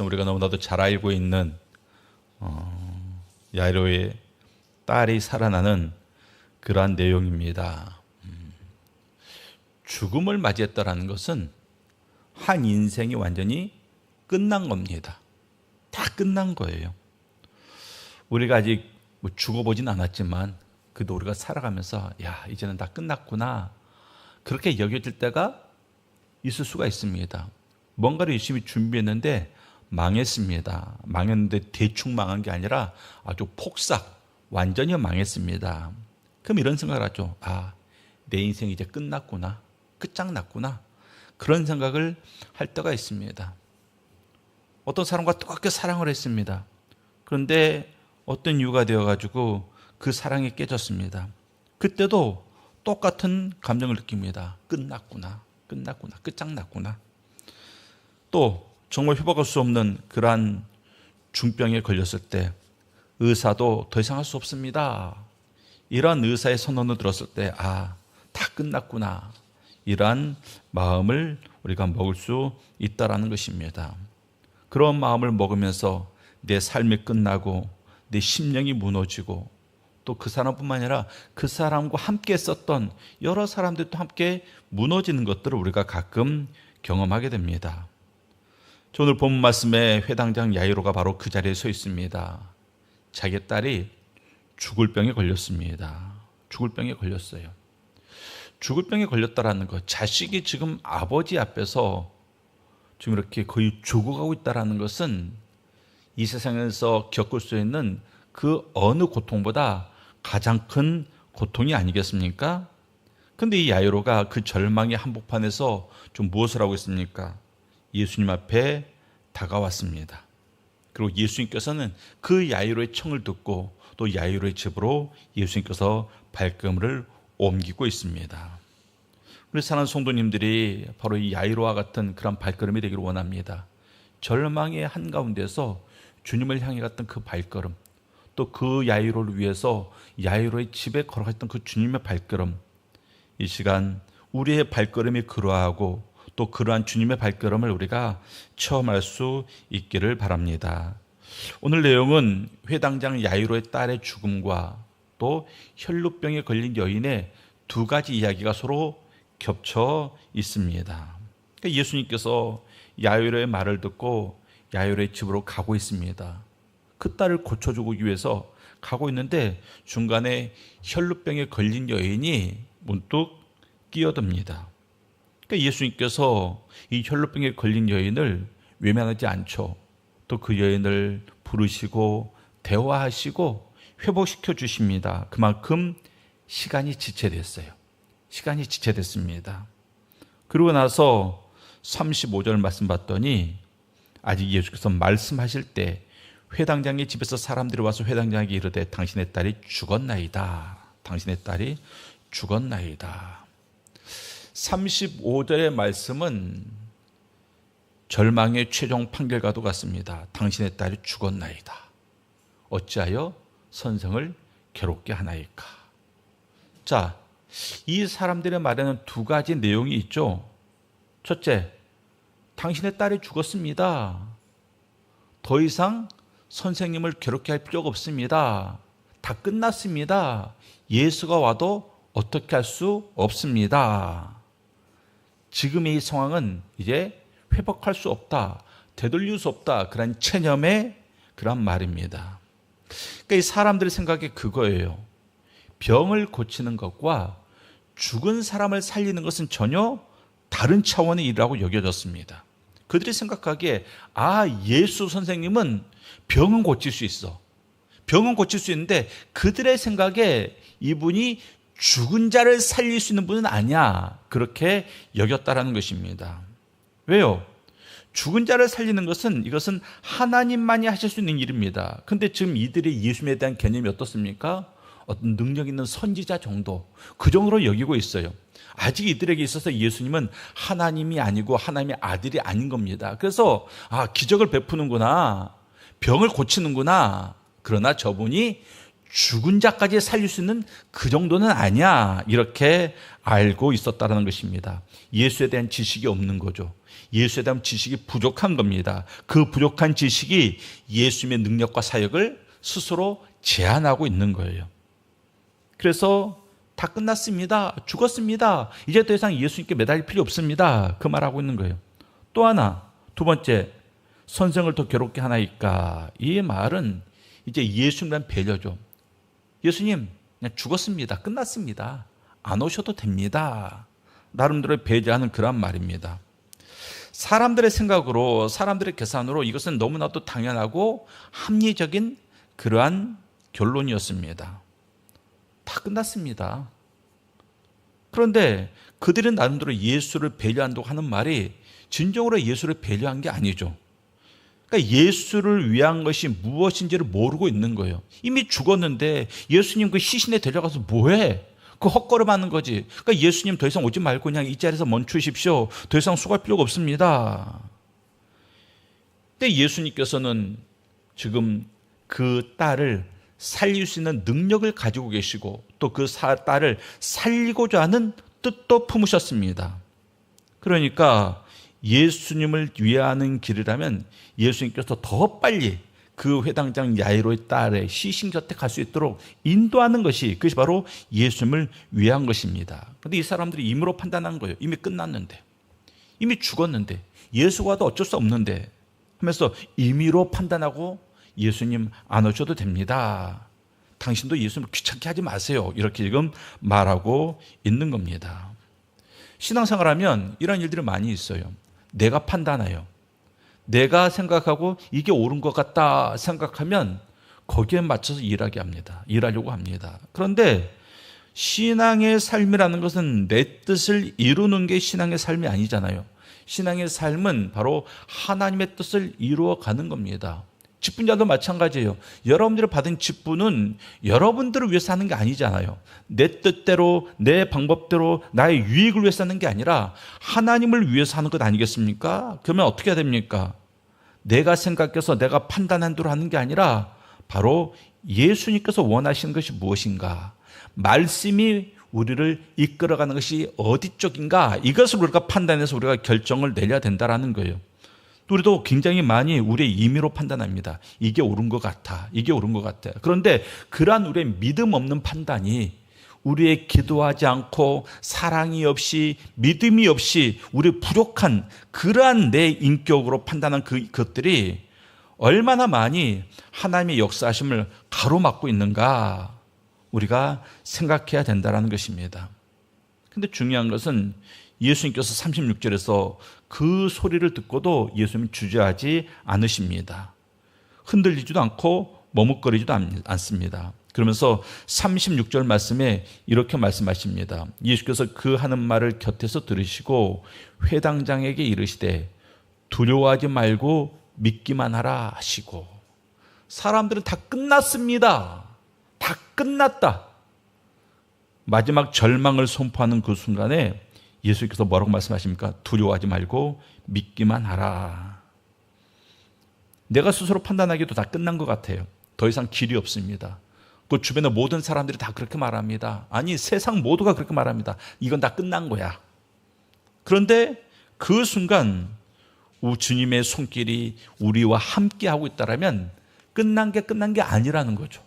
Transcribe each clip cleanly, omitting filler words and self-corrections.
우리가 너무나도 잘 알고 있는 야이로의 딸이 살아나는 그러한 내용입니다. 죽음을 맞이했다라는 것은 한 인생이 완전히 끝난 겁니다. 다 끝난 거예요. 우리가 아직 죽어보진 않았지만 그래도 우리가 살아가면서 야, 이제는 다 끝났구나, 그렇게 여겨질 때가 있을 수가 있습니다. 뭔가를 열심히 준비했는데 망했습니다. 망했는데 대충 망한 게 아니라 아주 폭삭 완전히 망했습니다. 그럼 이런 생각을 하죠. 아, 내 인생이 이제 끝났구나, 끝장났구나, 그런 생각을 할 때가 있습니다. 어떤 사람과 뜨겁게 사랑을 했습니다. 그런데 어떤 이유가 되어가지고 그 사랑이 깨졌습니다. 그때도 똑같은 감정을 느낍니다. 끝났구나, 끝났구나, 끝장났구나. 또 정말 회복할 수 없는 그러한 중병에 걸렸을 때 의사도 더 이상 할 수 없습니다, 이러한 의사의 선언을 들었을 때 아, 다 끝났구나, 이러한 마음을 우리가 먹을 수 있다라는 것입니다. 그런 마음을 먹으면서 내 삶이 끝나고 내 심령이 무너지고 또 그 사람뿐만 아니라 그 사람과 함께 했었던 여러 사람들도 함께 무너지는 것들을 우리가 가끔 경험하게 됩니다. 오늘 본문 말씀에 회당장 야이로가 바로 그 자리에 서 있습니다. 자기 딸이 죽을 병에 걸렸습니다. 죽을 병에 걸렸어요. 죽을 병에 걸렸다라는 것, 자식이 지금 아버지 앞에서 지금 이렇게 거의 죽어가고 있다라는 것은 이 세상에서 겪을 수 있는 그 어느 고통보다 가장 큰 고통이 아니겠습니까? 근데 이 야이로가 그 절망의 한복판에서 좀 무엇을 하고 있습니까? 예수님 앞에 다가왔습니다. 그리고 예수님께서는 그 야이로의 청을 듣고 또 야이로의 집으로 예수님께서 발걸음을 옮기고 있습니다. 우리 사랑하는 성도님들이 바로 이 야이로와 같은 그런 발걸음이 되기를 원합니다. 절망의 한가운데서 주님을 향해 갔던 그 발걸음, 또 그 야이로를 위해서 야이로의 집에 걸어갔던 그 주님의 발걸음, 이 시간 우리의 발걸음이 그러하고 또 그러한 주님의 발걸음을 우리가 체험할 수 있기를 바랍니다. 오늘 내용은 회당장 야이로의 딸의 죽음과 또 혈루병에 걸린 여인의 두 가지 이야기가 서로 겹쳐 있습니다. 예수님께서 야이로의 말을 듣고 야이로의 집으로 가고 있습니다. 그 딸을 고쳐주기 위해서 가고 있는데 중간에 혈루병에 걸린 여인이 문득 끼어듭니다. 그러니까 예수님께서 이 혈루병에 걸린 여인을 외면하지 않죠. 또 그 여인을 부르시고 대화하시고 회복시켜 주십니다. 그만큼 시간이 지체됐어요. 시간이 지체됐습니다. 그러고 나서 35절 말씀 봤더니 아직 예수께서 말씀하실 때 회당장의 집에서 사람들이 와서 회당장에게 이르되 당신의 딸이 죽었나이다. 당신의 딸이 죽었나이다. 35절의 말씀은 절망의 최종 판결과도 같습니다. 당신의 딸이 죽었나이다. 어찌하여 선생을 괴롭게 하나이까. 자, 이 사람들의 말에는 두 가지 내용이 있죠. 첫째, 당신의 딸이 죽었습니다. 더 이상 선생님을 괴롭게 할 필요가 없습니다. 다 끝났습니다. 예수가 와도 어떻게 할 수 없습니다. 지금의 이 상황은 이제 회복할 수 없다, 되돌릴 수 없다, 그런 체념의 그런 말입니다. 그러니까 이 사람들의 생각이 그거예요. 병을 고치는 것과 죽은 사람을 살리는 것은 전혀 다른 차원의 일이라고 여겨졌습니다. 그들이 생각하기에 예수 선생님은 병은 고칠 수 있어. 병은 고칠 수 있는데 그들의 생각에 이분이 죽은 자를 살릴 수 있는 분은 아니야, 그렇게 여겼다라는 것입니다. 왜요? 죽은 자를 살리는 것은 이것은 하나님만이 하실 수 있는 일입니다. 그런데 지금 이들이 예수님에 대한 개념이 어떻습니까? 어떤 능력 있는 선지자 정도, 그 정도로 여기고 있어요. 아직 이들에게 있어서 예수님은 하나님이 아니고 하나님의 아들이 아닌 겁니다. 그래서 기적을 베푸는구나, 병을 고치는구나, 그러나 저분이 죽은 자까지 살릴 수 있는 그 정도는 아니야. 이렇게 알고 있었다는 것입니다. 예수에 대한 지식이 없는 거죠. 예수에 대한 지식이 부족한 겁니다. 그 부족한 지식이 예수님의 능력과 사역을 스스로 제한하고 있는 거예요. 그래서 다 끝났습니다. 죽었습니다. 이제 더 이상 예수님께 매달릴 필요 없습니다. 그 말하고 있는 거예요. 또 하나, 두 번째, 선생을 더 괴롭게 하나이까. 이 말은 이제 예수님에 대한 배려죠. 예수님, 그냥 죽었습니다. 끝났습니다. 안 오셔도 됩니다. 나름대로 배제하는 그런 말입니다. 사람들의 생각으로, 사람들의 계산으로 이것은 너무나도 당연하고 합리적인 그러한 결론이었습니다. 다 끝났습니다. 그런데 그들은 나름대로 예수를 배려한다고 하는 말이 진정으로 예수를 배려한 게 아니죠. 그러니까 예수를 위한 것이 무엇인지를 모르고 있는 거예요. 이미 죽었는데 예수님 그 시신에 데려가서 뭐해? 그 헛걸음하는 거지. 그러니까 예수님 더 이상 오지 말고 그냥 이 자리에서 멈추십시오. 더 이상 수고할 필요가 없습니다. 근데 예수님께서는 지금 그 딸을 살릴 수 있는 능력을 가지고 계시고 또 그 딸을 살리고자 하는 뜻도 품으셨습니다. 그러니까 예수님을 위하는 길이라면 예수님께서 더 빨리 그 회당장 야이로의 딸의 시신 곁에 갈 수 있도록 인도하는 것이, 그것이 바로 예수님을 위한 것입니다. 그런데 이 사람들이 임의로 판단한 거예요. 이미 끝났는데, 이미 죽었는데, 예수가 와도 어쩔 수 없는데 하면서 임의로 판단하고 예수님 안 오셔도 됩니다. 당신도 예수님을 귀찮게 하지 마세요. 이렇게 지금 말하고 있는 겁니다. 신앙생활하면 이런 일들이 많이 있어요. 내가 판단해요. 내가 생각하고 이게 옳은 것 같다 생각하면 거기에 맞춰서 일하려고 합니다. 그런데 신앙의 삶이라는 것은 내 뜻을 이루는 게 신앙의 삶이 아니잖아요. 신앙의 삶은 바로 하나님의 뜻을 이루어가는 겁니다. 직분자도 마찬가지예요. 여러분들이 받은 직분은 여러분들을 위해서 하는 게 아니잖아요. 내 뜻대로, 내 방법대로, 나의 유익을 위해서 하는 게 아니라 하나님을 위해서 하는 것 아니겠습니까? 그러면 어떻게 해야 됩니까? 내가 생각해서 내가 판단한 대로 하는 게 아니라 바로 예수님께서 원하시는 것이 무엇인가? 말씀이 우리를 이끌어가는 것이 어디 쪽인가? 이것을 우리가 판단해서 우리가 결정을 내려야 된다는 거예요. 우리도 굉장히 많이 우리의 임의로 판단합니다. 이게 옳은 것 같아. 이게 옳은 것 같아. 그런데 그러한 우리의 믿음 없는 판단이 우리의 기도하지 않고 사랑이 없이 믿음이 없이 우리 부족한 그러한 내 인격으로 판단한 그것들이 얼마나 많이 하나님의 역사하심을 가로막고 있는가 우리가 생각해야 된다는 것입니다. 그런데 중요한 것은 예수님께서 36절에서 그 소리를 듣고도 예수님은 주저하지 않으십니다. 흔들리지도 않고 머뭇거리지도 않습니다. 그러면서 36절 말씀에 이렇게 말씀하십니다. 예수께서 그 하는 말을 곁에서 들으시고 회당장에게 이르시되 두려워하지 말고 믿기만 하라 하시고. 사람들은 다 끝났습니다. 다 끝났다. 마지막 절망을 선포하는 그 순간에 예수께서 뭐라고 말씀하십니까? 두려워하지 말고 믿기만 하라. 내가 스스로 판단하기도 다 끝난 것 같아요. 더 이상 길이 없습니다. 그 주변의 모든 사람들이 다 그렇게 말합니다. 아니, 세상 모두가 그렇게 말합니다. 이건 다 끝난 거야. 그런데 그 순간 주님의 손길이 우리와 함께 하고 있다면 끝난 게 아니라는 거죠.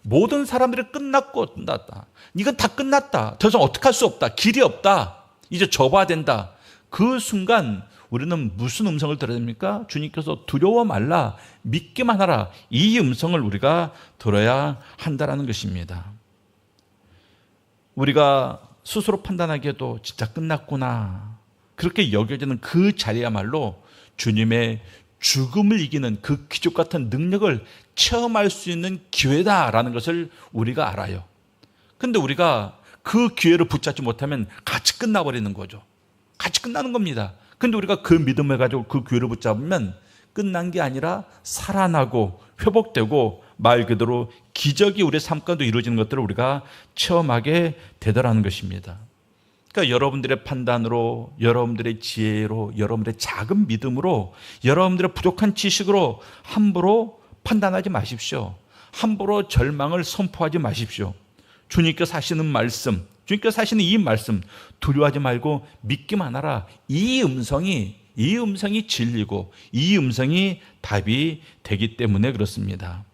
모든 사람들이 끝났다. 이건 다 끝났다. 더 이상 어떻게 할 수 없다. 길이 없다. 이제 접어야 된다. 그 순간 우리는 무슨 음성을 들어야 됩니까? 주님께서 두려워 말라, 믿기만 하라. 이 음성을 우리가 들어야 한다는 것입니다. 우리가 스스로 판단하기에도 진짜 끝났구나, 그렇게 여겨지는 그 자리야말로 주님의 죽음을 이기는 그 기적 같은 능력을 체험할 수 있는 기회다라는 것을 우리가 알아요. 그런데 우리가 그 기회를 붙잡지 못하면 같이 끝나버리는 거죠. 같이 끝나는 겁니다. 그런데 우리가 그 믿음을 가지고 그 기회를 붙잡으면 끝난 게 아니라 살아나고 회복되고 말 그대로 기적이 우리의 삶 가운데 이루어지는 것들을 우리가 체험하게 되더라는 것입니다. 그러니까 여러분들의 판단으로, 여러분들의 지혜로, 여러분들의 작은 믿음으로, 여러분들의 부족한 지식으로 함부로 판단하지 마십시오. 함부로 절망을 선포하지 마십시오. 주님께서 하시는 말씀, 주님께서 하시는 이 말씀, 두려워하지 말고 믿기만 하라. 이 음성이 진리고 이 음성이 답이 되기 때문에 그렇습니다.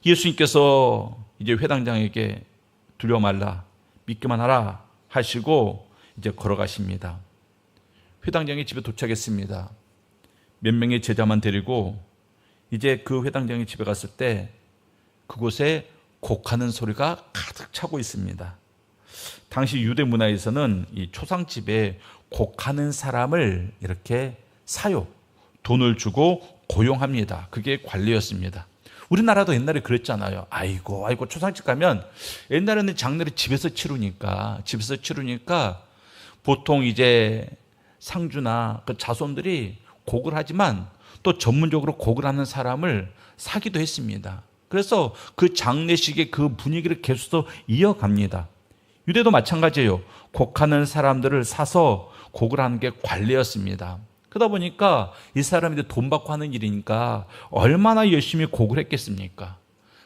예수님께서 이제 회당장에게 두려워 말라, 믿기만 하라 하시고 이제 걸어가십니다. 회당장이 집에 도착했습니다. 몇 명의 제자만 데리고 이제 그 회당장이 집에 갔을 때 그곳에 곡하는 소리가 가득 차고 있습니다. 당시 유대 문화에서는 이 초상집에 곡하는 사람을 이렇게 사요. 돈을 주고 고용합니다. 그게 관리였습니다. 우리나라도 옛날에 그랬잖아요. 아이고 초상집 가면 옛날에는 장례를 집에서 치르니까 보통 이제 상주나 그 자손들이 곡을 하지만 또 전문적으로 곡을 하는 사람을 사기도 했습니다. 그래서 그 장례식의 그 분위기를 계속 이어갑니다. 유대도 마찬가지예요. 곡하는 사람들을 사서 곡을 하는 게 관례였습니다. 그러다 보니까 이 사람이 돈 받고 하는 일이니까 얼마나 열심히 곡을 했겠습니까?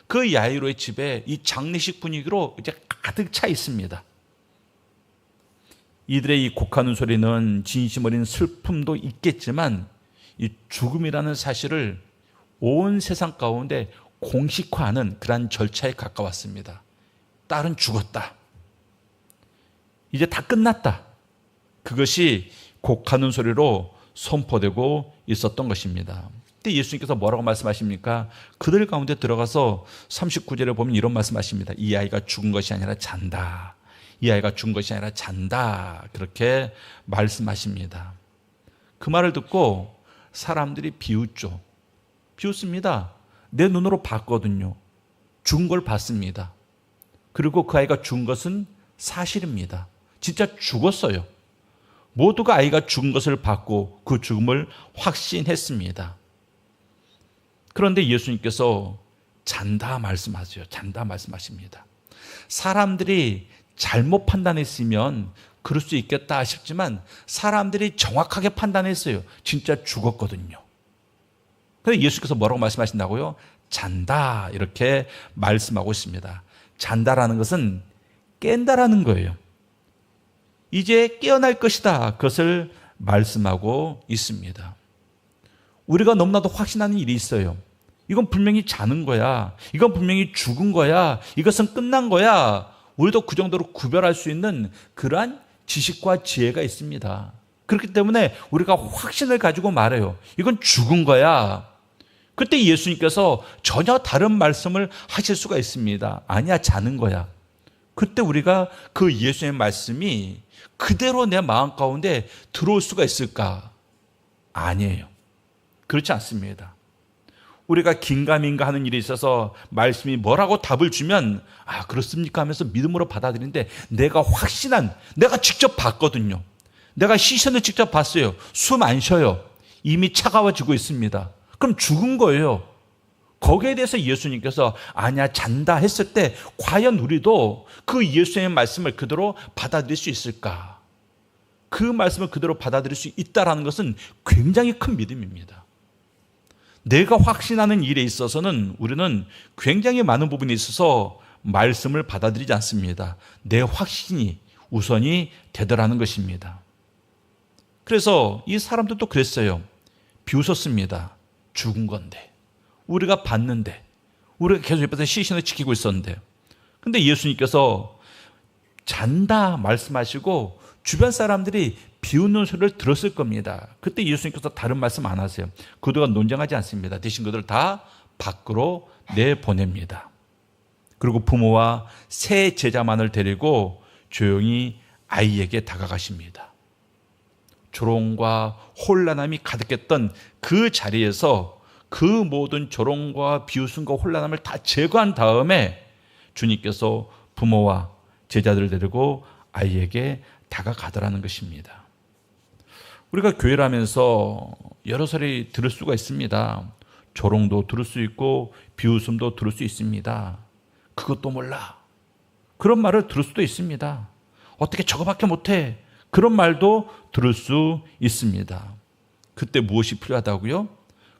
그 야이로의 집에 이 장례식 분위기로 이제 가득 차 있습니다. 이들의 이 곡하는 소리는 진심 어린 슬픔도 있겠지만 이 죽음이라는 사실을 온 세상 가운데 공식화하는 그러한 절차에 가까웠습니다. 딸은 죽었다. 이제 다 끝났다. 그것이 곡하는 소리로 선포되고 있었던 것입니다. 그때 예수님께서 뭐라고 말씀하십니까? 그들 가운데 들어가서 39절에 보면 이런 말씀하십니다. 이 아이가 죽은 것이 아니라 잔다. 이 아이가 죽은 것이 아니라 잔다. 그렇게 말씀하십니다. 그 말을 듣고 사람들이 비웃죠. 비웃습니다. 내 눈으로 봤거든요. 죽은 걸 봤습니다. 그리고 그 아이가 죽은 것은 사실입니다. 진짜 죽었어요. 모두가 아이가 죽은 것을 봤고 그 죽음을 확신했습니다. 그런데 예수님께서 잔다 말씀하세요. 잔다 말씀하십니다. 사람들이 잘못 판단했으면 그럴 수 있겠다 싶지만 사람들이 정확하게 판단했어요. 진짜 죽었거든요. 그런데 예수께서 뭐라고 말씀하신다고요? 잔다 이렇게 말씀하고 있습니다. 잔다라는 것은 깬다라는 거예요. 이제 깨어날 것이다. 그것을 말씀하고 있습니다. 우리가 너무나도 확신하는 일이 있어요. 이건 분명히 자는 거야. 이건 분명히 죽은 거야. 이것은 끝난 거야. 우리도 그 정도로 구별할 수 있는 그러한 지식과 지혜가 있습니다. 그렇기 때문에 우리가 확신을 가지고 말해요. 이건 죽은 거야. 그때 예수님께서 전혀 다른 말씀을 하실 수가 있습니다. 아니야, 자는 거야. 그때 우리가 그 예수의 말씀이 그대로 내 마음 가운데 들어올 수가 있을까? 아니에요. 그렇지 않습니다. 우리가 긴가민가 하는 일에 있어서 말씀이 뭐라고 답을 주면 아 그렇습니까 하면서 믿음으로 받아들이는데 내가 직접 봤거든요. 내가 시선을 직접 봤어요. 숨 안 쉬어요. 이미 차가워지고 있습니다. 그럼 죽은 거예요. 거기에 대해서 예수님께서 아니야 잔다 했을 때 과연 우리도 그 예수의 말씀을 그대로 받아들일 수 있을까? 그 말씀을 그대로 받아들일 수 있다는 것은 굉장히 큰 믿음입니다. 내가 확신하는 일에 있어서는 우리는 굉장히 많은 부분에 있어서 말씀을 받아들이지 않습니다. 내 확신이 우선이 되더라는 것입니다. 그래서 이 사람들도 그랬어요. 비웃었습니다. 죽은 건데. 우리가 봤는데. 우리가 계속 옆에서 시신을 지키고 있었는데. 근데 예수님께서 잔다 말씀하시고 주변 사람들이 비웃는 소리를 들었을 겁니다. 그때 예수님께서 다른 말씀 안 하세요. 그들과 논쟁하지 않습니다. 대신 그들을 다 밖으로 내보냅니다. 그리고 부모와 세 제자만을 데리고 조용히 아이에게 다가가십니다. 조롱과 혼란함이 가득했던 그 자리에서 그 모든 조롱과 비웃음과 혼란함을 다 제거한 다음에 주님께서 부모와 제자들을 데리고 아이에게 다가가더라는 것입니다. 우리가 교회를 하면서 여러 소리 들을 수가 있습니다. 조롱도 들을 수 있고 비웃음도 들을 수 있습니다. 그것도 몰라. 그런 말을 들을 수도 있습니다. 어떻게 저거밖에 못해. 그런 말도 들을 수 있습니다. 그때 무엇이 필요하다고요?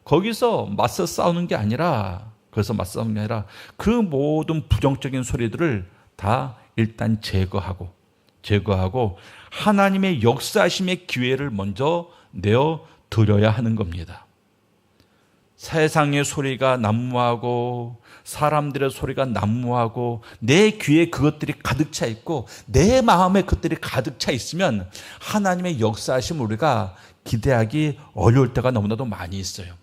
거기서 맞서 싸우는 게 아니라 그래서 맞서는 게 아니라 그 모든 부정적인 소리들을 다 일단 제거하고 하나님의 역사하심의 기회를 먼저 내어 드려야 하는 겁니다. 세상의 소리가 난무하고 사람들의 소리가 난무하고 내 귀에 그것들이 가득 차 있고 내 마음에 그것들이 가득 차 있으면 하나님의 역사하심을 우리가 기대하기 어려울 때가 너무나도 많이 있어요.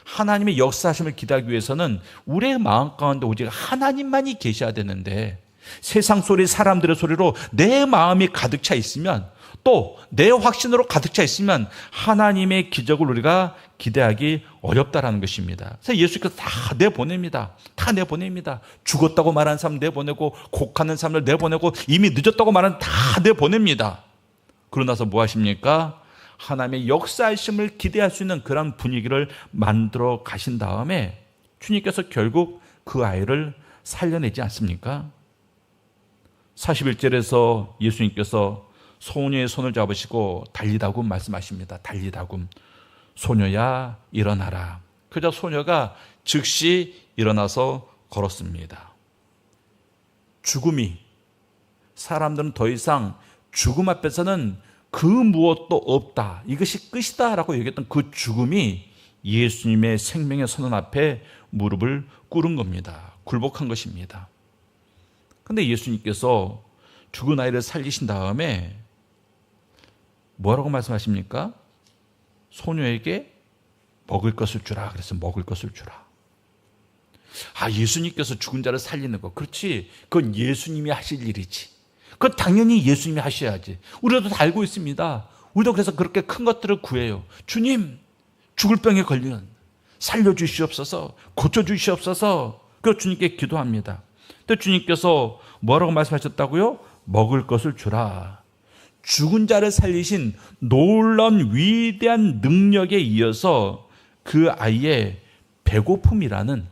하나님의 역사하심을 기대하기 위해서는 우리의 마음 가운데 오직 하나님만이 계셔야 되는데 세상 소리, 사람들의 소리로 내 마음이 가득 차 있으면 또 내 확신으로 가득 차 있으면 하나님의 기적을 우리가 기대하기 어렵다라는 것입니다. 그래서 예수께서 다 내보냅니다. 다 내보냅니다. 죽었다고 말하는 사람 내보내고 곡하는 사람을 내보내고 이미 늦었다고 말하는 다 내보냅니다. 그러고 나서 뭐 하십니까? 하나님의 역사하심을 기대할 수 있는 그런 분위기를 만들어 가신 다음에 주님께서 결국 그 아이를 살려내지 않습니까? 41절에서 예수님께서 소녀의 손을 잡으시고 달리다굼 말씀하십니다. 달리다굼, 소녀야 일어나라. 그러자 소녀가 즉시 일어나서 걸었습니다. 죽음이, 사람들은 더 이상 죽음 앞에서는 그 무엇도 없다, 이것이 끝이다 라고 얘기했던 그 죽음이 예수님의 생명의 선언 앞에 무릎을 꿇은 겁니다. 굴복한 것입니다. 그런데 예수님께서 죽은 아이를 살리신 다음에 뭐라고 말씀하십니까? 소녀에게 먹을 것을 주라. 그래서 먹을 것을 주라. 예수님께서 죽은 자를 살리는 거, 그렇지, 그건 예수님이 하실 일이지. 그건 당연히 예수님이 하셔야지. 우리도 다 알고 있습니다. 우리도 그래서 그렇게 큰 것들을 구해요. 주님, 죽을 병에 걸리는 살려주시옵소서, 고쳐주시옵소서. 그래서 주님께 기도합니다. 근데 주님께서 뭐라고 말씀하셨다고요? 먹을 것을 주라. 죽은 자를 살리신 놀라운 위대한 능력에 이어서 그 아이의 배고픔이라는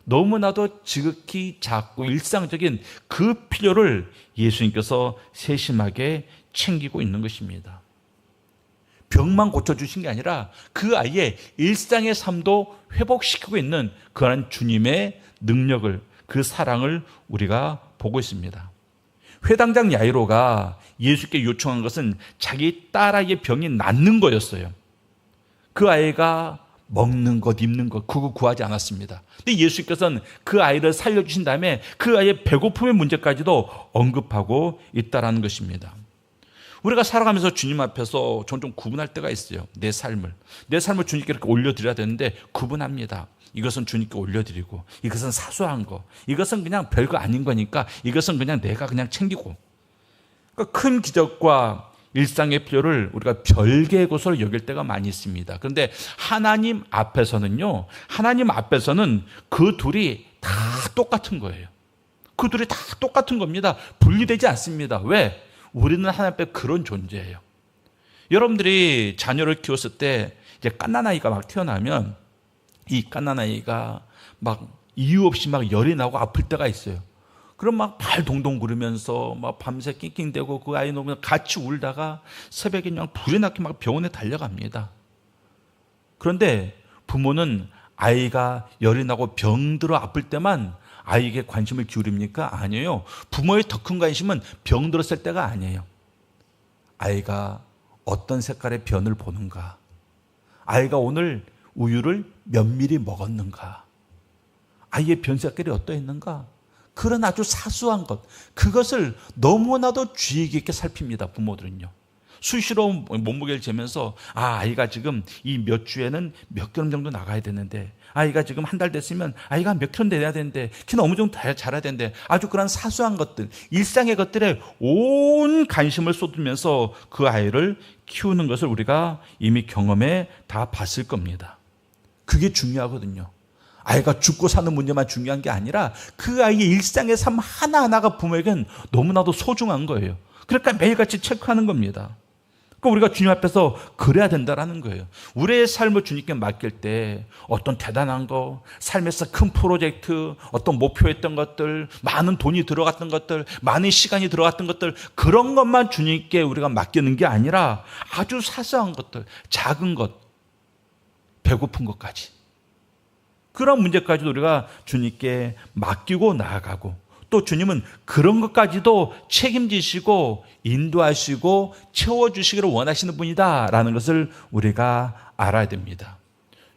너무나도 지극히 작고 일상적인 그 필요를 예수님께서 세심하게 챙기고 있는 것입니다. 병만 고쳐주신 게 아니라 그 아이의 일상의 삶도 회복시키고 있는 그런 주님의 능력을, 그 사랑을 우리가 보고 있습니다. 회당장 야이로가 예수께 요청한 것은 자기 딸아이의 병이 낫는 거였어요. 그 아이가 먹는 것, 입는 것, 그거 구하지 않았습니다. 근데 예수께서는 그 아이를 살려주신 다음에 그 아이의 배고픔의 문제까지도 언급하고 있다는 것입니다. 우리가 살아가면서 주님 앞에서 종종 구분할 때가 있어요. 내 삶을 주님께 이렇게 올려드려야 되는데 구분합니다. 이것은 주님께 올려드리고, 이것은 사소한 거, 이것은 그냥 별거 아닌 거니까 이것은 그냥 내가 그냥 챙기고. 그러니까 큰 기적과 일상의 필요를 우리가 별개의 것으로 여길 때가 많이 있습니다. 그런데 하나님 앞에서는요, 하나님 앞에서는 그 둘이 다 똑같은 거예요. 그 둘이 다 똑같은 겁니다. 분리되지 않습니다. 왜? 우리는 하나님 앞에 그런 존재예요. 여러분들이 자녀를 키웠을 때 이제 갓난아이가 막 태어나면 이 갓난아이가 막 이유 없이 막 열이 나고 아플 때가 있어요. 그럼 막 발 동동 구르면서 막 밤새 낑낑대고 그 아이 놓으면 같이 울다가 새벽에 그냥 불이 나게 막 병원에 달려갑니다. 그런데 부모는 아이가 열이 나고 병들어 아플 때만 아이에게 관심을 기울입니까? 아니에요. 부모의 더 큰 관심은 병들었을 때가 아니에요. 아이가 어떤 색깔의 변을 보는가, 아이가 오늘 우유를 몇 미리 먹었는가, 아이의 변 색깔이 어떠했는가, 그런 아주 사소한 것, 그것을 너무나도 주의 깊게 살핍니다. 부모들은요. 수시로 몸무게를 재면서 아이가 지금 이 몇 주에는 몇 그램 정도 나가야 되는데, 아이가 지금 한 달 됐으면 아이가 몇 킬로 내야 되는데, 키는 어느 정도 자라야 되는데, 아주 그런 사소한 것들, 일상의 것들에 온 관심을 쏟으면서 그 아이를 키우는 것을 우리가 이미 경험해 다 봤을 겁니다. 그게 중요하거든요. 아이가 죽고 사는 문제만 중요한 게 아니라 그 아이의 일상의 삶 하나하나가 부모에겐 너무나도 소중한 거예요. 그러니까 매일같이 체크하는 겁니다. 그러니까 우리가 주님 앞에서 그래야 된다는 거예요. 우리의 삶을 주님께 맡길 때 어떤 대단한 거, 삶에서 큰 프로젝트, 어떤 목표했던 것들, 많은 돈이 들어갔던 것들, 많은 시간이 들어갔던 것들, 그런 것만 주님께 우리가 맡기는 게 아니라 아주 사소한 것들, 작은 것, 배고픈 것까지, 그런 문제까지도 우리가 주님께 맡기고 나아가고, 또 주님은 그런 것까지도 책임지시고 인도하시고 채워주시기를 원하시는 분이다라는 것을 우리가 알아야 됩니다.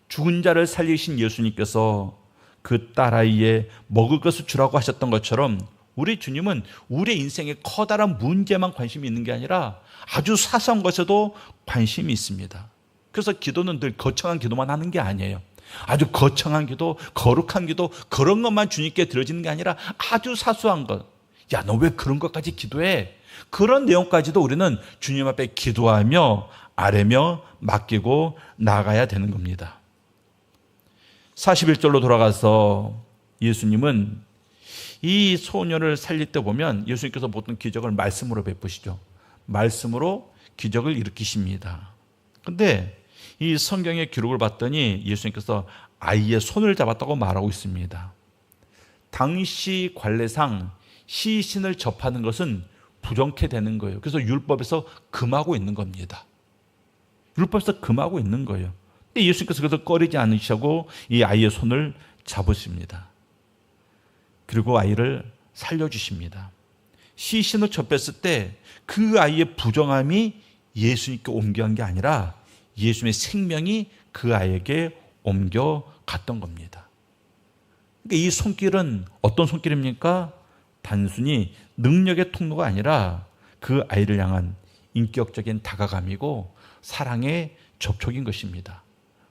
죽은 자를 살리신 예수님께서 그 딸아이에 먹을 것을 주라고 하셨던 것처럼 우리 주님은 우리의 인생에 커다란 문제만 관심이 있는 게 아니라 아주 사소한 것에도 관심이 있습니다. 그래서 기도는 늘 거창한 기도만 하는 게 아니에요. 아주 거창한 기도, 거룩한 기도, 그런 것만 주님께 드려지는 게 아니라 아주 사소한 것. 야, 너 왜 그런 것까지 기도해? 그런 내용까지도 우리는 주님 앞에 기도하며 아뢰며 맡기고 나가야 되는 겁니다. 41절로 돌아가서 예수님은 이 소녀를 살릴 때 보면 예수님께서 보통 기적을 말씀으로 베푸시죠. 말씀으로 기적을 일으키십니다. 그런데 이 성경의 기록을 봤더니 예수님께서 아이의 손을 잡았다고 말하고 있습니다. 당시 관례상 시신을 접하는 것은 부정케 되는 거예요. 그래서 율법에서 금하고 있는 겁니다. 율법에서 금하고 있는 거예요. 근데 예수님께서 그래서 꺼리지 않으시고 이 아이의 손을 잡으십니다. 그리고 아이를 살려주십니다. 시신을 접했을 때 그 아이의 부정함이 예수님께 옮겨간 게 아니라 예수님의 생명이 그 아이에게 옮겨갔던 겁니다. 그러니까 이 손길은 어떤 손길입니까? 단순히 능력의 통로가 아니라 그 아이를 향한 인격적인 다가감이고 사랑의 접촉인 것입니다.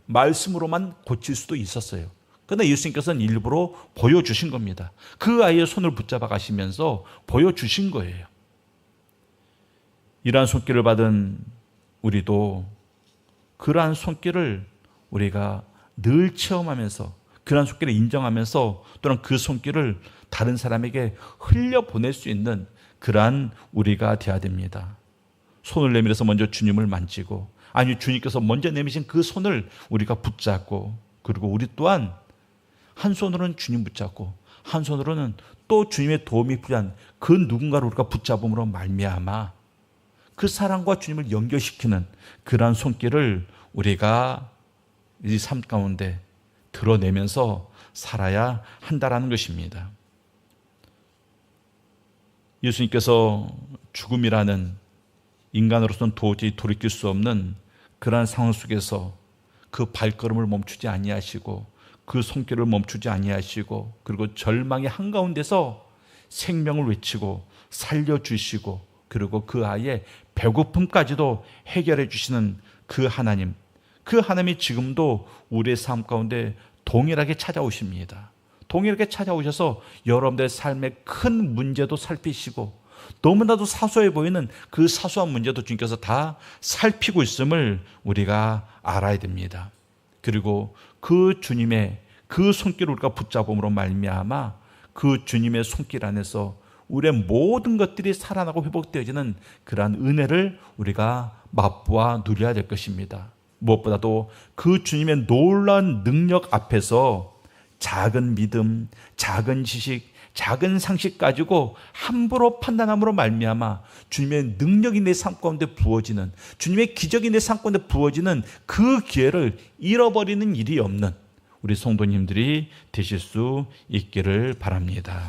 말씀으로만 고칠 수도 있었어요. 그러나 예수님께서는 일부러 보여주신 겁니다. 그 아이의 손을 붙잡아 가시면서 보여주신 거예요. 이러한 손길을 받은 우리도 그러한 손길을 우리가 늘 체험하면서 그러한 손길을 인정하면서 또는 그 손길을 다른 사람에게 흘려보낼 수 있는 그러한 우리가 되어야 됩니다. 손을 내밀어서 먼저 주님을 만지고, 아니 주님께서 먼저 내미신 그 손을 우리가 붙잡고, 그리고 우리 또한 한 손으로는 주님 붙잡고 한 손으로는 또 주님의 도움이 필요한 그 누군가를 우리가 붙잡음으로 말미암아 그 사랑과 주님을 연결시키는 그러한 손길을 우리가 이 삶 가운데 드러내면서 살아야 한다라는 것입니다. 예수님께서 죽음이라는 인간으로서는 도저히 돌이킬 수 없는 그러한 상황 속에서 그 발걸음을 멈추지 아니하시고 그 손길을 멈추지 아니하시고 그리고 절망의 한가운데서 생명을 외치고 살려주시고 그리고 그 아이의 배고픔까지도 해결해 주시는 그 하나님, 그 하나님이 지금도 우리의 삶 가운데 동일하게 찾아오십니다. 동일하게 찾아오셔서 여러분들의 삶의 큰 문제도 살피시고 너무나도 사소해 보이는 그 사소한 문제도 주님께서 다 살피고 있음을 우리가 알아야 됩니다. 그리고 그 주님의 그 손길을 우리가 붙잡음으로 말미암아 그 주님의 손길 안에서 우리의 모든 것들이 살아나고 회복되어지는 그러한 은혜를 우리가 맛보아 누려야 될 것입니다. 무엇보다도 그 주님의 놀라운 능력 앞에서 작은 믿음, 작은 지식, 작은 상식 가지고 함부로 판단함으로 말미암아 주님의 능력이 내 삶 가운데 부어지는, 주님의 기적이 내 삶 가운데 부어지는 그 기회를 잃어버리는 일이 없는 우리 성도님들이 되실 수 있기를 바랍니다.